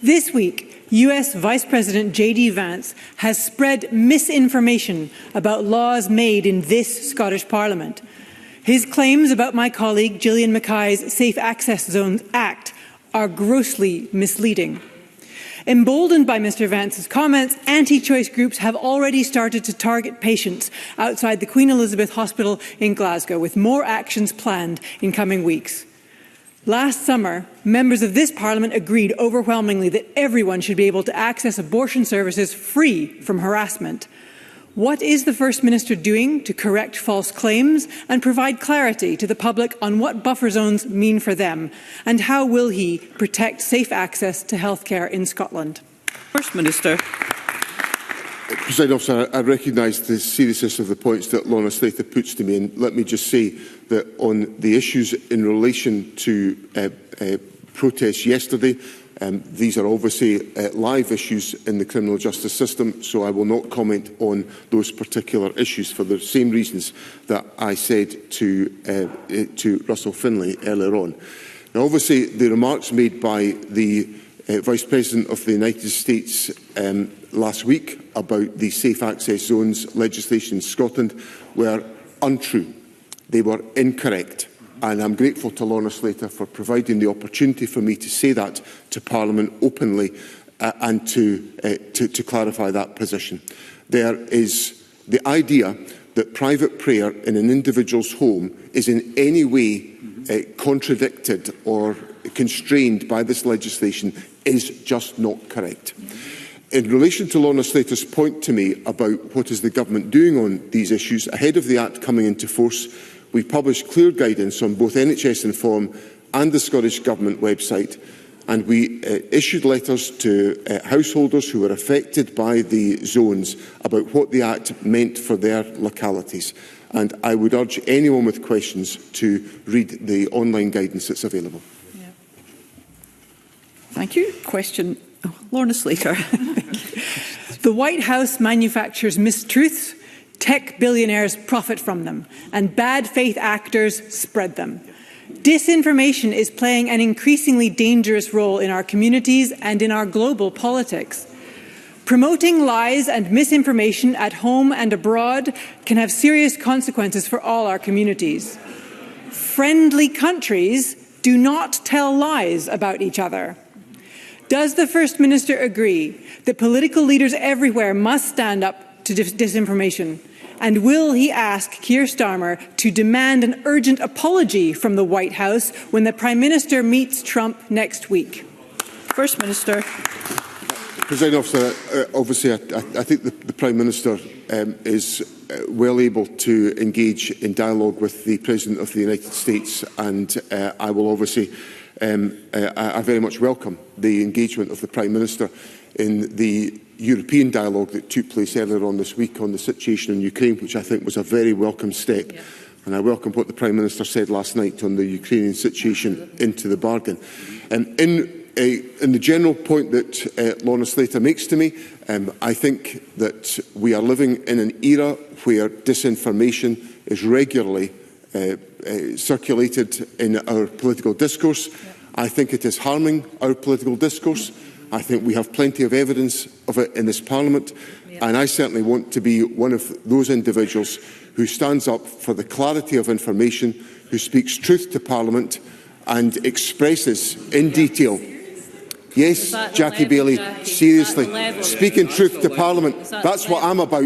This week, US Vice President J.D. Vance has spread misinformation about laws made in this Scottish Parliament. His claims about my colleague Gillian Mackay's Safe Access Zones Act are grossly misleading. Emboldened by Mr. Vance's comments, anti-choice groups have already started to target patients outside the Queen Elizabeth Hospital in Glasgow, with more actions planned in coming weeks. Last summer, members of this Parliament agreed overwhelmingly that everyone should be able to access abortion services free from harassment. What is the First Minister doing to correct false claims and provide clarity to the public on what buffer zones mean for them? And how will he protect safe access to healthcare in Scotland? First Minister. Presiding Officer, I recognise the seriousness of the points that Lorna Slater puts to me, and let me just say that on the issues in relation to protests yesterday, these are obviously live issues in the criminal justice system, so I will not comment on those particular issues for the same reasons that I said to Russell Finlay earlier on. Now, obviously, the remarks made by the Vice President of the United States last week about the Safe Access Zones legislation in Scotland were untrue. They were incorrect. And I'm grateful to Lorna Slater for providing the opportunity for me to say that to Parliament openly and to clarify that position. There is the idea that private prayer in an individual's home is in any way contradicted or constrained by this legislation is just not correct. In relation to Lorna Slater's point to me about what is the government doing on these issues, ahead of the Act coming into force, we published clear guidance on both NHS Inform and the Scottish Government website, and we issued letters to householders who were affected by the zones about what the Act meant for their localities. And I would urge anyone with questions to read the online guidance that's available. Yeah. Thank you. Question, Lorna Slater. The White House manufactures mistruths. Tech billionaires profit from them, and bad faith actors spread them. Disinformation is playing an increasingly dangerous role in our communities and in our global politics. Promoting lies and misinformation at home and abroad can have serious consequences for all our communities. Friendly countries do not tell lies about each other. Does the First Minister agree that political leaders everywhere must stand up to disinformation? And will he ask Keir Starmer to demand an urgent apology from the White House when the Prime Minister meets Trump next week? First Minister. Presiding Officer, obviously I think the Prime Minister is well able to engage in dialogue with the President of the United States, and I will obviously I very much welcome the engagement of the Prime Minister in the European dialogue that took place earlier on this week on the situation in Ukraine, which I think was a very welcome step. Yeah. And I welcome what the Prime Minister said last night on the Ukrainian situation into the bargain. In the general point that Lorna Slater makes to me, I think that we are living in an era where disinformation is regularly circulated in our political discourse. Yeah. I think it is harming our political discourse. I think we have plenty of evidence of it in this Parliament, and I certainly want to be one of those individuals who stands up for the clarity of information, who speaks truth to Parliament and expresses in detail. Yes, Jackie Bailey, seriously, speaking truth to Parliament, that's what I'm about.